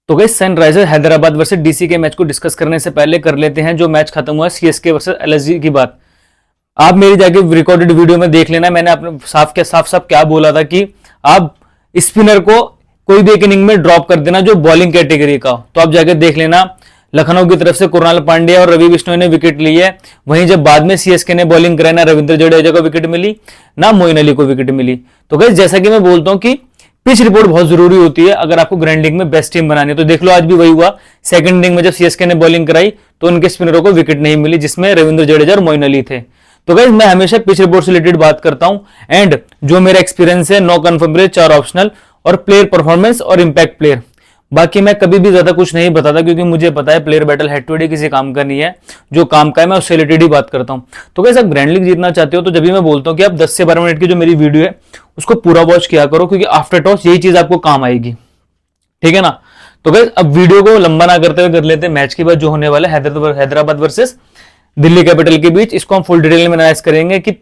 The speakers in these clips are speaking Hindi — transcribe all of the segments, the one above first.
तो guys Sunrisers Hyderabad versus DC के मैच को डिस्कस करने से पहले कर लेते हैं जो मैच खत्म हुआ सीएसके वर्सेस एलएसजी की बात। आप मेरी जाके रिकॉर्डेड वीडियो में देख लेना, मैंने अपने साफ साफ क्या बोला था कि आप स्पिनर को कोई भी एक इनिंग में ड्रॉप कर देना जो बॉलिंग कैटेगरी का। तो आप जाके देख लेना, लखनऊ की तरफ से कुणाल पांड्या और रवि बिश्नोई ने विकेट ली है। वहीं जब बाद में सीएसके ने बॉलिंग कराई, ना रविंद्र जडेजा को विकेट मिली ना मोइन अली को विकेट मिली। तो गाइस जैसा कि मैं बोलता हूं कि पिच रिपोर्ट बहुत जरूरी होती है अगर आपको ग्राइंडिंग में बेस्ट टीम बनानी है। तो देख लो आज भी वही हुआ, सेकंड इनिंग में जब सीएसके ने बॉलिंग कराई तो उनके स्पिनरों को विकेट नहीं मिली जिसमें रविंद्र जडेजा और मोइन अली थे। तो गाइस मैं हमेशा पिच रिपोर्ट से रिलेटेड बात करता हूं एंड जो मेरा एक्सपीरियंस है 9 कन्फर्म प्लेयर, 4 ऑप्शनल और प्लेयर परफॉर्मेंस और इंपैक्ट प्लेयर। बाकी मैं कभी भी ज्यादा कुछ नहीं बताता क्योंकि मुझे पता है player battle head to head किसी काम का नहीं है, जो काम का है मैं उससे रिलेटेड ही बात करता हूं। तो गाइस आप ग्रैंड लीग जीतना चाहते हो तो जब भी मैं बोलता हूं कि आप 10 से 12 मिनट की जो मेरी वीडियो है उसको पूरा वॉच किया करो क्योंकि आफ्टर टॉस यही चीज आपको काम आएगी, ठीक है ना। तो गाइस अब वीडियो को लंबा ना करते हुए कर लेते हैं मैच के बाद जो होने वाला है हैदराबाद वर्सेस दिल्ली कैपिटल के बीच। इसको हम फुल डिटेल में एनालाइज करेंगे कि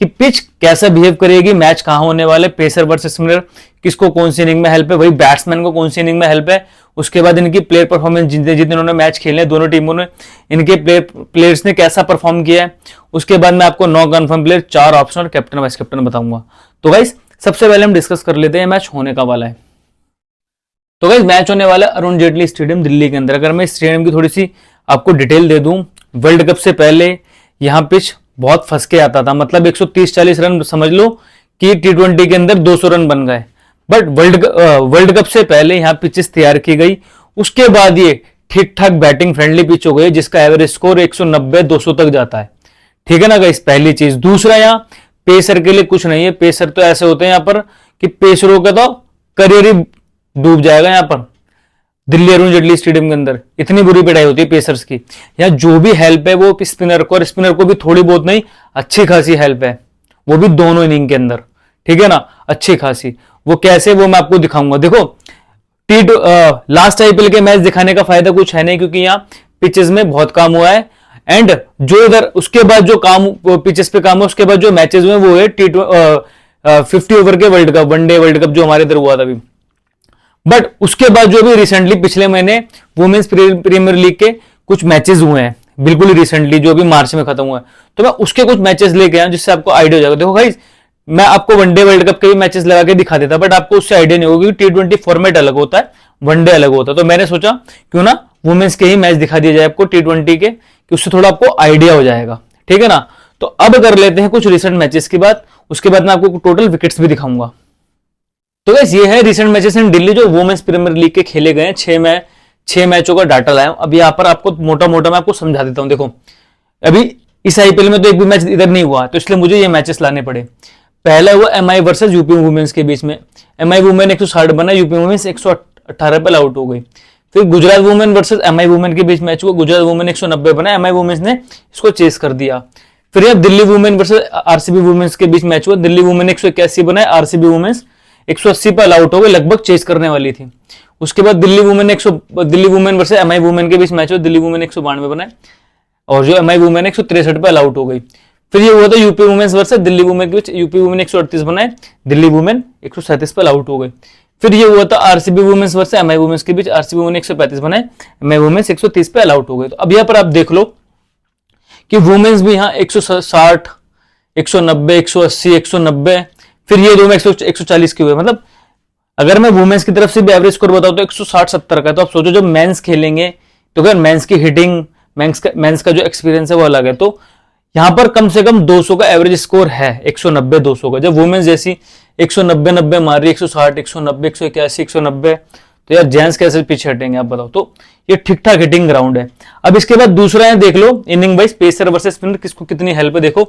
पिच कैसा बिहेव करेगी, मैच कहां होने वाले, पेसर वर्सेस स्पिनर किसको कौन सी इनिंग में हेल्प है, वही बैट्समैन को कौन सी इनिंग में हेल्प है। उसके बाद इनकी प्लेयर परफॉर्मेंस जितने इन्होंने मैच खेले हैं दोनों टीमों ने, इनके प्लेयर्स ने कैसा परफॉर्म किया है। उसके बाद मैं आपको 9 कन्फर्म प्लेयर, 4 ऑप्शन और कैप्टन वाइस कैप्टन बताऊंगा। तो गाइस सबसे पहले हम डिस्कस कर लेते हैं मैच होने का वाला है। तो गाइस मैच होने वाला है अरुण जेटली स्टेडियम दिल्ली के अंदर। अगर मैं इस स्टेडियम की थोड़ी सी आपको डिटेल दे दूं, वर्ल्ड कप से पहले यहां पिच बहुत फंस के आता था, मतलब 130-40 रन समझ लो कि T20 के अंदर 200 रन बन गए। बट वर्ल्ड कप से पहले यहां पिचेस तैयार की गई, उसके बाद ये ठीक ठाक बैटिंग फ्रेंडली पिच हो गई जिसका एवरेज स्कोर 190-200 तक जाता है, ठीक है ना गाइस। पहली चीज। दूसरा, यहाँ पेसर के लिए कुछ नहीं है, पेसर तो ऐसे होते हैं यहां पर कि पेसरों का तो करियर ही डूब जाएगा यहां पर दिल्ली अरुण जेटली स्टेडियम के अंदर, इतनी बुरी पिटाई होती है पेसर्स की। यहाँ जो भी हेल्प है वो स्पिनर को, और स्पिनर को भी थोड़ी बहुत नहीं अच्छी खासी हेल्प है, वो भी दोनों इनिंग के अंदर, ठीक है ना, अच्छी खासी। वो कैसे वो मैं आपको दिखाऊंगा। देखो लास्ट आईपीएल के मैच दिखाने का फायदा कुछ है नहीं क्योंकि यहाँ पिचेस में बहुत काम हुआ है एंड जो इधर उसके बाद जो काम पिचेस पे काम है उसके बाद जो मैचेस हुए वो है 50 ओवर के world cup, one day world cup जो हमारे इधर हुआ था अभी। बट उसके बाद जो भी रिसेंटली पिछले महीने वुमेन्स प्रीमियर लीग के कुछ मैचेस हुए हैं बिल्कुल ही रिसेंटली जो अभी मार्च में खत्म हुआ है, तो मैं उसके कुछ मैचेस लेके आया जिससे आपको आइडिया हो जाएगा। देखो गाइस मैं आपको वनडे वर्ल्ड कप के भी मैचेस लगा के दिखा देता बट आपको उससे आइडिया नहीं होगा क्योंकि T20 फॉर्मेट अलग होता है, वनडे अलग होता है। तो मैंने सोचा क्यों ना वुमेन्स के ही मैच दिखा दिया जाए आपको T20 के, कि उससे थोड़ा आपको आइडिया हो जाएगा, ठीक है ना। तो अब कर लेते हैं कुछ रिसेंट मैचेस की बात, उसके बाद मैं आपको टोटल विकेट्स भी दिखाऊंगा। तो गाइस ये है रिसेंट मैचेस इन दिल्ली जो वुमेन्स प्रीमियर लीग के खेले गए हैं। 6 मैचों का डाटा लाया हूं। अब यहाँ पर आपको मोटा मोटा मैं आपको समझा देता हूं। देखो अभी इस आईपीएल में तो एक भी मैच इधर नहीं हुआ तो इसलिए मुझे ये मैचेस लाने पड़े। पहला हुआ एमआई वर्सेस यूपी वुमेन्स के बीच में, एमआई वुमेन 160 बना, यूपी वुमेन्स 118 पर आउट हो गई। फिर Gujarat women versus MI women के बीच मैच हुआ, गुजरात वुमेन 190 बना, एमआई वुमेन्स ने इसको चेस कर दिया। फिर यह Delhi women versus RCB women's के बीच मैच हुआ, दिल्ली वुमेन 181 बनाए, आरसीबी वुमेन्स 180 पर आउट हो गए, लगभग चेस करने वाली थी। उसके बाद Delhi women versus MI women के बीच मैच हुआ, दिल्ली वुमेन 192 बनाए और जो एमआई वुमेन 163 पर आउट हो गई। फिर ये हुआ था UP women's versus Delhi women के बीच, यूपी वुमेन 138 बनाए, दिल्ली वुमेन 137 पर आउट हो गई। फिर ये हुआ था RCB women's versus MI women's के बीच, आरसीबी वुमेन 135 बनाए, एमआई वुमेन्स 130 पर आउट हो गई। तो अब यहाँ पर आप देख लो कि वुमेन्स भी यहाँ 160, 190, 180, 190, फिर ये दो में 140 के हुए। मतलब अगर मैं वुमेन्स की तरफ से भी एवरेज स्कोर बताऊं तो 160-70 का। तो आप सोचो जब मेंस खेलेंगे तो अगर मेंस की हिटिंग, मेंस का जो एक्सपीरियंस है वो अलग है। तो यहां पर कम से कम 200 का एवरेज स्कोर है, 190-200 का। जब वुमेन्स जैसी 190-90 मार रही, 160, 190, 181, 190, तो यार जेंट्स कैसे पीछे हटेंगे आप बताओ। तो ये ठीक ठाक हिटिंग ग्राउंड है। अब इसके बाद दूसरा है, देख लो inning wise pacer versus spinner किसको कितनी हेल्प है। देखो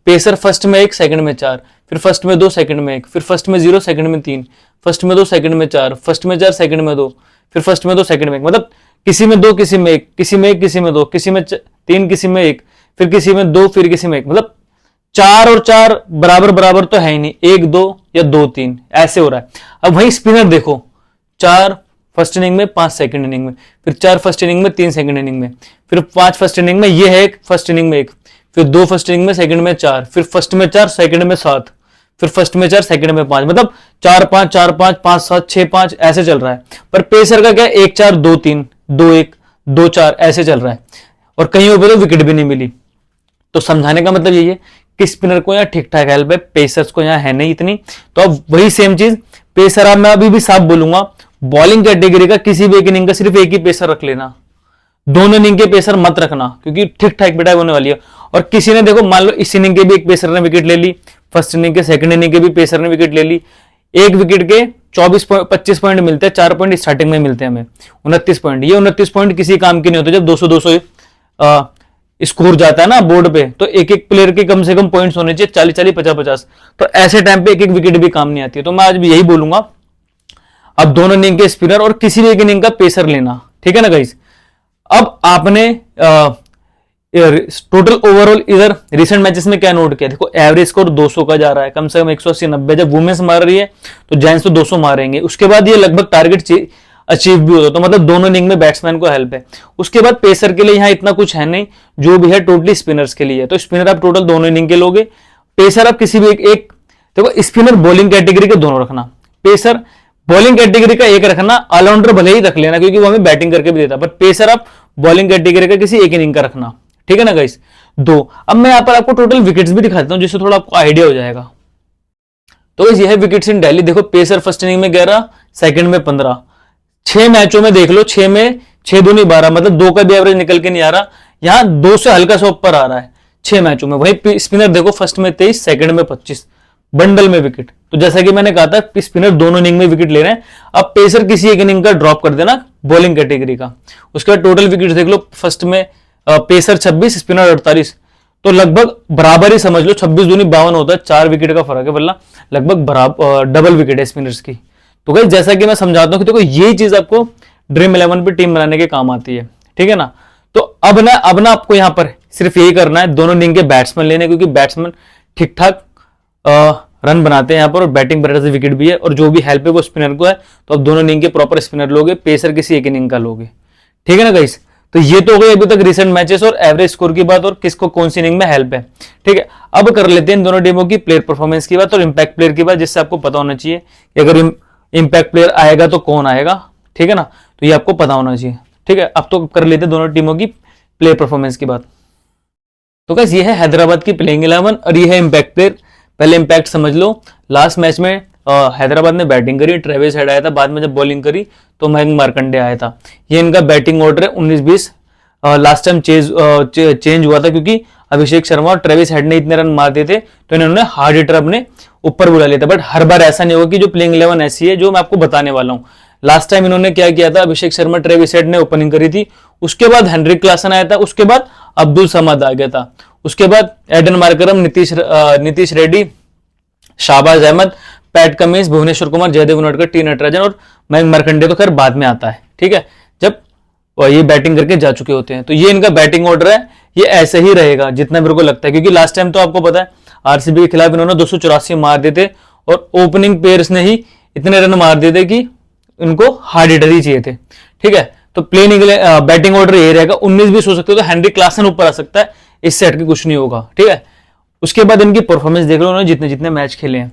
पेसर फर्स्ट में 1, सेकंड में 4, फिर फर्स्ट में 2, सेकंड में 1, फिर फर्स्ट में 0, सेकंड में 3, फर्स्ट में 2, सेकंड में 4, फर्स्ट में 4, सेकंड में 2, फिर फर्स्ट में 2, सेकंड में 1। मतलब किसी में 2, किसी में 1, किसी में 1, किसी में 2, किसी में 3, किसी में 1, फिर किसी में 2, फिर किसी में 1। मतलब 4 और 4 बराबर बराबर तो है ही नहीं, 1 2 या 2 3 ऐसे हो रहा है। अब वही स्पिनर देखो, 4 फर्स्ट इनिंग में, 5 सेकंड इनिंग में, फिर 4 फर्स्ट इनिंग में, 3 सेकंड इनिंग में, फिर 5 फर्स्ट इनिंग में, ये है 1 फर्स्ट इनिंग में 1, फिर 2 फर्स्ट इनिंग में, सेकंड में 4, फिर फर्स्ट में 4, सेकंड में 7, फिर फर्स्ट में 4, सेकंड में 5, मतलब 4-5 4-5 5-7 6-5 ऐसे चल रहा है। पर पेसर का क्या है 1-4 2-3 2-1 2-4 ऐसे चल रहा है, और कहीं पे तो विकेट भी नहीं मिली। तो समझाने का मतलब यही है कि स्पिनर को यहाँ ठीक ठाक हेल्प है, पेसर्स को यहाँ है नहीं इतनी। तो अब वही सेम चीज पेसर, अब मैं अभी भी साफ बोलूंगा, बॉलिंग कैटेगरी का किसी भी एक इनिंग का सिर्फ एक ही पेसर रख लेना, दोनों इनिंग के पेसर मत रखना, क्योंकि ठीक ठाक पिटाई होने वाली है। और किसी ने देखो, मान लो इस इनिंग के भी एक पेसर ने विकेट ले ली, फर्स्ट इनिंग के सेकंड इनिंग के भी पेसर ने विकेट ले ली, एक विकेट के 25 पॉइंट मिलते हैं, 4 पॉइंट स्टार्टिंग में मिलते हैं हमें, 29 पॉइंट। ये 29 पॉइंट किसी काम के नहीं होते। जब 200 स्कोर जाता है ना बोर्ड पे, तो एक एक प्लेयर के कम से कम पॉइंट्स होने चाहिए 40-40 50-50। तो ऐसे टाइम पे एक एक विकेट भी काम नहीं आती है। तो मैं आज भी यही बोलूंगा, अब दोनों इनिंग के स्पिनर और किसी भी एक इनिंग का पेसर लेना, ठीक है ना गाइस। अब आपने टोटल ओवरऑल इधर रिसेंट मैचेस में क्या नोट किया, देखो एवरेज स्कोर 200 का जा रहा है, कम से कम 180-90। जब वुमेन्स मार रही है तो जेंट्स तो 200 मारेंगे। उसके बाद ये लगभग टारगेट अचीव भी होता है। तो मतलब दोनों इनिंग में बैट्समैन को हेल्प है। उसके बाद पेसर के लिए यहाँ इतना कुछ है नहीं, जो भी है टोटली स्पिनर्स के लिए। तो स्पिनर आप टोटल दोनों इनिंग के लोगे, पेसर आप किसी भी एक देखो, स्पिनर बॉलिंग कैटेगरी के दोनों रखना, पेसर बॉलिंग कैटेगरी का एक रखना, ऑलराउंडर भले ही रख लेना क्योंकि वो हमें बैटिंग करके भी देता है, पर पेसर आप बॉलिंग कैटेगरी का किसी एक इनिंग का रखना, ठीक है ना गाइस। दो, अब मैं यहाँ पर आपको टोटल विकेट्स भी दिखा देता हूँ जिससे थोड़ा आपको आइडिया हो जाएगा। तो ये है विकेट्स इन दिल्ली। देखो पेसर फर्स्ट इनिंग में 11, सेकंड में 15, 6 मैचों में देख लो, 6 में 6 दूनी 12, मतलब 2 का भी एवरेज निकल के नहीं आ रहा। यहाँ 2 से हल्का सा ऊपर आ रहा है 6 मैचों में। वही स्पिनर देखो, फर्स्ट में 23, सेकंड में 25, बंडल में विकेट। तो जैसा कि मैंने कहा था, स्पिनर दोनों इनिंग में विकेट ले रहे हैं। अब पेसर किसी एक इनिंग का ड्रॉप कर देना बॉलिंग कैटेगरी का। उसके बाद टोटल विकेट देख लो, फर्स्ट में पेसर 26, स्पिनर 48, तो लगभग बराबर ही समझ लो, 26 दूनी 52 होता है, 4 विकेट का फर्क है, वरना लगभग बराबर डबल विकेट है स्पिनर्स की। तो गाइस जैसा कि मैं समझाता हूं कि देखो ये चीज आपको ड्रीम 11 पे टीम बनाने के काम आती है, ठीक है ना। तो अब ना आपको यहां पर सिर्फ यही करना है, दोनों इनिंग के बैट्समैन लेने, क्योंकि बैट्समैन ठीक ठाक रन बनाते हैं यहाँ पर, और बैटिंग बैटर से विकेट भी है, और जो भी हेल्प है वो स्पिनर को है। तो अब दोनों इनिंग के प्रॉपर स्पिनर लोगे, पेसर किसी एक इनिंग का लोगे, ठीक है ना गाइस। तो ये तो हो गई अभी तक रिसेंट मैचेस और एवरेज स्कोर की बात, और किसको कौन सी इनिंग में हेल्प है, ठीक है। अब कर लेते हैं दोनों टीमों की प्लेयर परफॉर्मेंस की बात और इंपैक्ट प्लेयर की बात, जिससे आपको पता होना चाहिए कि अगर इंपैक्ट प्लेयर आएगा तो कौन आएगा, ठीक है ना। तो ये आपको पता होना चाहिए, ठीक है। अब तो कर लेते हैं दोनों टीमों की प्लेयर परफॉर्मेंस की बात। तो गाइस ये है हैदराबाद की प्लेइंग 11 और ये है इंपैक्ट प्लेयर। पहले इंपैक्ट समझ लो, लास्ट मैच में हैदराबाद ने बैटिंग करी, ट्रेविस हेड आया था, बाद में जब बॉलिंग करी तो मयंक मार्कंडे आया था। ये इनका बैटिंग ऑर्डर है 19-20। लास्ट टाइम चेंज हुआ था क्योंकि अभिषेक शर्मा और ट्रेविस हेड ने इतने रन मार दिए थे, तो इन्होंने हार्ड हिटर अपने ऊपर बुला लिया था। बट हर बार ऐसा नहीं होगा कि जो प्लेइंग 11 ऐसी है जो मैं आपको बताने वाला हूँ। लास्ट टाइम इन्होंने क्या किया था, अभिषेक शर्मा ट्रेविस हेड ने ओपनिंग करी थी, उसके बाद हेनरिक क्लासन आया था, उसके बाद अब्दुल समद आ गया था, उसके बाद Aiden Markram, Nitish Reddy, Shahbaz Ahmed, Pat Cummins, Bhuvneshwar Kumar, Jaydev Unadkat, T Natarajan और मयंक मार्कंडे तो खैर बाद में आता है, ठीक है, जब ये बैटिंग करके जा चुके होते हैं। तो ये इनका बैटिंग ऑर्डर है, ये ऐसे ही रहेगा जितना मेरे को लगता है, क्योंकि लास्ट टाइम तो आपको पता है आरसीबी के खिलाफ इन्होंने 284 मार दिए थे और ओपनिंग पेयर्स ने ही इतने रन मार दिए थे कि इनको हार्ड हिटर ही चाहिए थे, ठीक है। तो प्लेइंग बैटिंग ऑर्डर ये रहेगा, 19-20 हो सकते हो तो हेनरिक क्लासन ऊपर आ सकता है, इससे हटके कुछ नहीं होगा, ठीक है। उसके बाद इनकी परफॉर्मेंस देख लो, उन्होंने जितने जितने मैच खेले हैं।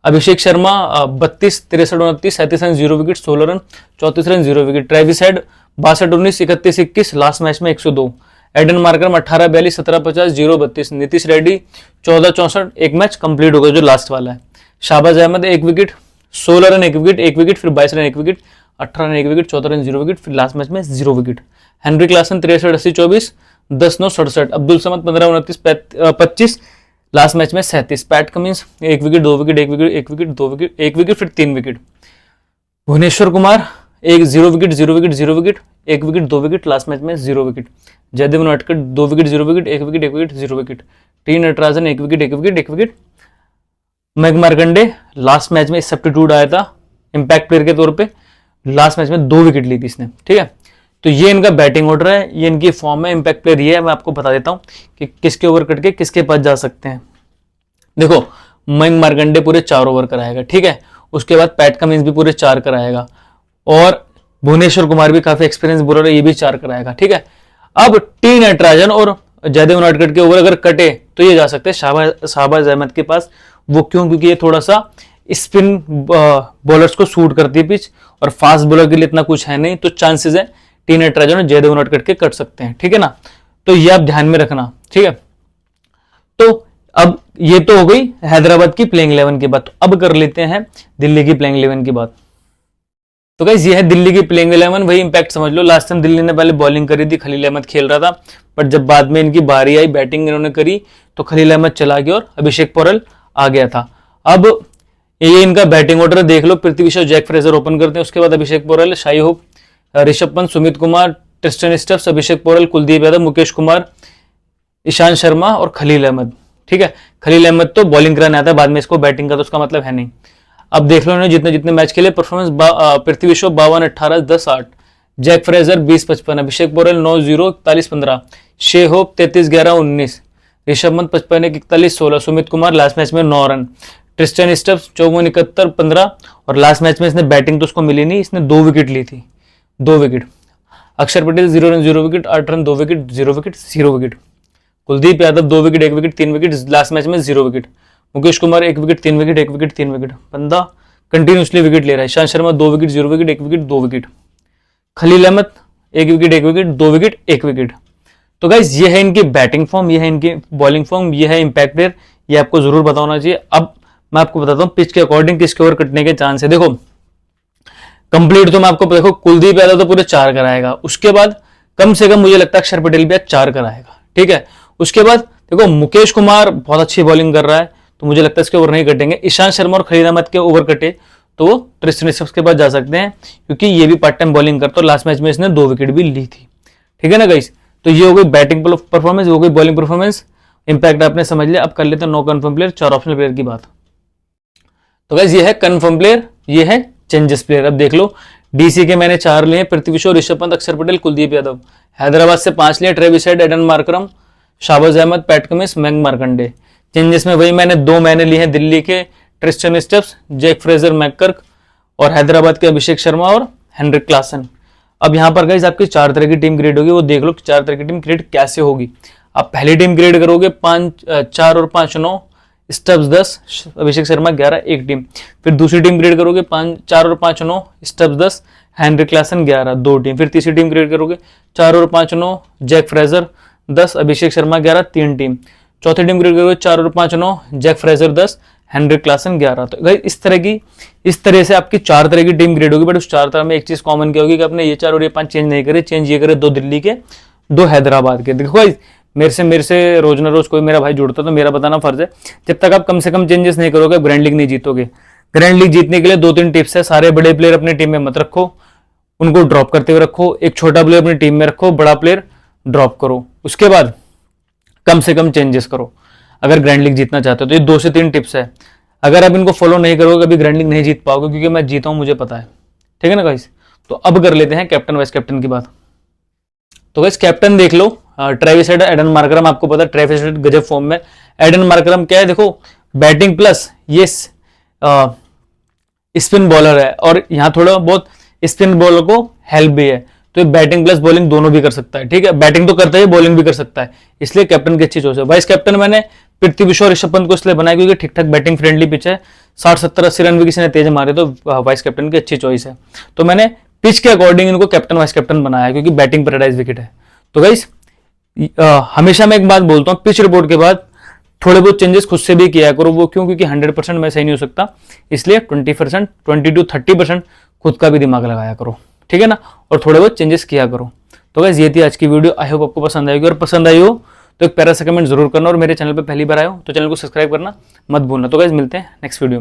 Abhishek Sharma 32, 63, 29, 37 run 0 wicket, 16 run 34 run 0 wicket. Travis Head 62, 19, 31, 21, last match में 102। Aiden Markram 18, 42, 17, 50, 0, 32। नीतीश रेड्डी 14, 64, एक मैच कंप्लीट हो गया जो लास्ट वाला है। Shahbaz Ahmed 1 wicket, 16 run 1 wicket, 1 wicket, फिर 22 run 1 wicket, 18 run 1 wicket, 14 run 0 wicket, फिर लास्ट मैच में 0 wicket. Heinrich Klaasen 63, 80, 24, 10, 9, 67। Abdul Samad 15, 29, 25, last match में 37। Pat Cummins 1 wicket, 2 wicket, 1 wicket, 1 wicket, 2 wicket, 1 wicket, फिर 3 wicket. Bhuvneshwar Kumar 0 wicket, 0 wicket, 0 wicket, 1 wicket, 2 wicket, last match में 0 wicket. Jaydev Unadkat 2 wicket, 0 wicket, 1 wicket, 1 wicket, 0 wicket. T Natarajan 1 wicket, 1 wicket, 1 wicket. Mayank Markande last match में सब्स्टिट्यूट आया था इंपैक्ट प्लेयर के तौर पे, लास्ट मैच में 2 विकेट ली थी इसने, ठीक है। तो ये इनका बैटिंग ऑर्डर है, ये इनकी फॉर्म है। इंपैक्ट प्लेयर ये है, मैं आपको बता देता हूं कि किसके ओवर कट के किसके पास जा सकते हैं। देखो मयंक मार्कंडे पूरे 4 ओवर कराएगा, ठीक है। उसके बाद पैट कमिंस भी पूरे 4 कराएगा, और भुवनेश्वर कुमार भी काफी एक्सपीरियंस बॉलर है, ये भी 4 कराएगा, ठीक है। अब टी नटराजन और जयदेव उनाडकट के ओवर अगर कटे तो ये जा सकते हैं शाहबाज अहमद के पास। वो क्यों? क्योंकि ये थोड़ा सा स्पिन बॉलर्स को सूट करती है पिच, और फास्ट बॉलर के लिए इतना कुछ है नहीं, तो चांसेस है टी नटराजन जयदेव उनाडकट के कट सकते हैं, ठीक है ना। तो ये आप ध्यान में रखना, ठीक है। तो अब ये तो हो गई हैदराबाद की प्लेइंग 11 की बात। अब कर लेते हैं दिल्ली की प्लेइंग 11 की बात। तो गाइस ये है दिल्ली की प्लेइंग 11। वही इंपैक्ट समझ लो, लास्ट टाइम दिल्ली ने पहले बॉलिंग करी थी, खलील अहमद खेल रहा था, बट जब बाद में इनकी बारी आई, बैटिंग इन्होंने करी, तो खलील अहमद चला गया और अभिषेक पोरल आ गया था। अब ये इनका बैटिंग ऑर्डर देख लो, Prithvi Shaw, Jake Fraser open करते हैं, उसके बाद Abhishek Porel, Shai Hope, Rishabh Pant, Sumit Kumar, Tristan Stubbs, Abhishek Porel, Kuldeep Yadav, Mukesh Kumar, Ishant Sharma और खलील अहमद, ठीक है। खलील अहमद तो बॉलिंग कराने आता है, बाद में इसको बैटिंग का तो उसका मतलब है नहीं। अब देख लो जितने जितने मैच खेले performance, Prithvi Shaw 52, 18, 10, 8, Jake Fraser 20, 55, अभिषेक पोरल 9, 0, 41, 15, शे hope 33, 11, 19, Rishabh Pant 55, 41, 16, Sumit Kumar last match में 9 रन, ट्रिस्टन स्टफ्स 54, 71, 15, और लास्ट मैच में इसने बैटिंग तो उसको मिली नहीं, इसने 2 विकेट ली थी, 2 wicket. Axar Patel 0 run 0 wicket, 8 run 2 wicket, 0 wicket, 0 wicket. Kuldeep Yadav 2 wicket 1 wicket 3 wicket, last match में 0 wicket. Mukesh Kumar 1 wicket 3 wicket 1 wicket 3 wicket, बंदा कंटिन्यूसली विकेट ले रहा है। Ishant Sharma 2 wicket 0 wicket 1 wicket 2 wicket. Khaleel Ahmed 1 wicket 1 wicket 2 wicket 1 wicket. तो गाइस ये है इनकी बैटिंग फॉर्म, ये है इनकी बॉलिंग फॉर्म, ये है इंपैक्ट प्लेयर, ये आपको जरूर पता होना चाहिए। अब मैं आपको बताता हूँ पिच के अकॉर्डिंग किसके ओवर कटने के चांस है। देखो कंप्लीट तो मैं आपको देखो, कुलदीप यादव तो पूरे 4 कराएगा, उसके बाद कम से कम मुझे लगता है अक्षर पटेल भी आज 4 कराएगा, ठीक है। उसके बाद देखो मुकेश कुमार बहुत अच्छी बॉलिंग कर रहा है, तो मुझे लगता है इसके ओवर नहीं कटेंगे। ईशांत शर्मा और खलील अहमद के ओवर कटे तो वो ट्रिस्टन स्टफ्स के पास जा सकते हैं, क्योंकि ये भी पार्ट टाइम बॉलिंग करता है, लास्ट मैच में इसने 2 विकेट भी ली थी, ठीक है ना गाइस। तो ये हो गई बैटिंग परफॉर्मेंस, हो गई बॉलिंग परफॉर्मेंस, इंपैक्ट आपने समझ लिया। अब कर लेते हैं 9 कन्फर्म प्लेयर, 4 ऑप्शनल प्लेयर की बात। तो गाइस ये है कन्फर्म प्लेयर, ये है चेंजेस प्लेयर। अब देख लो डीसी के मैंने 4 लिए, पृथ्वी शॉ, ऋषभ पंत, अक्षर पटेल, कुलदीप यादव। हैदराबाद से 5 लिए, Travis Head, Aiden Markram, Shahbaz Ahmed, Pat Cummins, Mayank Markande. Changes में वही मैंने 2 मैंने लिए हैं दिल्ली के, Tristan Stubbs, Jake Fraser McGurk, और हैदराबाद के अभिषेक शर्मा और हेनरिक क्लासन। अब यहाँ पर गाइस आपकी 4 तरह की टीम क्रिएट होगी, वो देख लो 4 तरह की टीम क्रिएट कैसे होगी। आप पहली टीम क्रिएट करोगे 4 और 5 9, स्टब्स 10, अभिषेक शर्मा 11, एक टीम। फिर दूसरी टीम क्रिएट करोगे 4 और 5 9, स्टब्स 10, हेनरिक क्लासन 11, 2 टीम। फिर तीसरी टीम क्रिएट करोगे 4 और 5 9, Jake Fraser 10, Abhishek Sharma 11, 3 team. चौथी टीम क्रिएट करोगे 4 और 5 9, जैक फ्रेजर 10, हेनरिक क्लासन 11। तो इस तरह से आपकी 4 तरह की टीम क्रिएट होगी। बट उस 4 तरह में एक चीज कॉमन क्या होगी कि आपने ये 4 और ये 5 चेंज नहीं करे, चेंज ये करे 2 दिल्ली के, 2 हैदराबाद के। देखो भाई मेरे से रोज ना रोज कोई मेरा भाई जुड़ता तो मेरा बताना फर्ज है, जब तक आप कम से कम चेंजेस नहीं करोगे ग्रैंड लीग नहीं जीतोगे। ग्रैंड लीग जीतने के लिए 2-3 टिप्स है। सारे बड़े प्लेयर अपनी टीम में मत रखो, उनको ड्रॉप करते हुए रखो। एक छोटा प्लेयर अपनी टीम में रखो, बड़ा प्लेयर ड्रॉप करो। उसके बाद कम से कम चेंजेस करो अगर ग्रैंड लीग जीतना चाहते हो। तो ये 2 से 3 टिप्स है, अगर आप इनको फॉलो नहीं करोगे कभी ग्रैंड लीग नहीं जीत पाओगे, क्योंकि मैं जीता हूं मुझे पता है, ठीक है ना गाइस। तो अब कर लेते हैं कैप्टन वाइस कैप्टन की बात। तो गाइस कैप्टन देख लो, ट्रेविस हेड, एडन मार्करम। आपको पता है ट्रेविस हेड गजब फॉर्म में, एडन मार्करम क्या है, देखो बैटिंग प्लस ये स्पिन बॉलर है, और यहाँ थोड़ा बहुत स्पिन बॉलर को हेल्प भी है, तो ये बैटिंग प्लस बॉलिंग दोनों भी कर सकता है, ठीक है। बैटिंग तो करता है, बॉलिंग भी कर सकता है, इसलिए कैप्टन की अच्छी चॉइस है। वाइस कैप्टन मैंने पृथ्वी शॉ, ऋषभ पंत को इसलिए बनाया क्योंकि ठीक ठाक बैटिंग फ्रेंडली पिच है, 60-70-80 रन भी किसी ने तेज मारे तो वाइस कैप्टन की अच्छी चॉइस है। तो मैंने पिच के अकॉर्डिंग इनको कैप्टन वाइस कैप्टन बनाया, क्योंकि बैटिंग पैराडाइज विकेट है। तो गाइस हमेशा मैं एक बात बोलता हूँ, पिच रिपोर्ट के बाद थोड़े बहुत चेंजेस खुद से भी किया करो। वो क्यों? क्योंकि 100% मैं सही नहीं हो सकता, इसलिए 20%, 20-30% खुद का भी दिमाग लगाया करो, ठीक है ना, और थोड़े बहुत चेंजेस किया करो। तो गाइस ये थी आज की वीडियो, आई होप आपको पसंद आएगी, और पसंद आई हो तो एक प्यारा सा कमेंट जरूर करना, और मेरे चैनल पे पहली बार आए हो तो चैनल को सब्सक्राइब करना मत भूलना। तो गाइस मिलते हैं नेक्स्ट वीडियो में।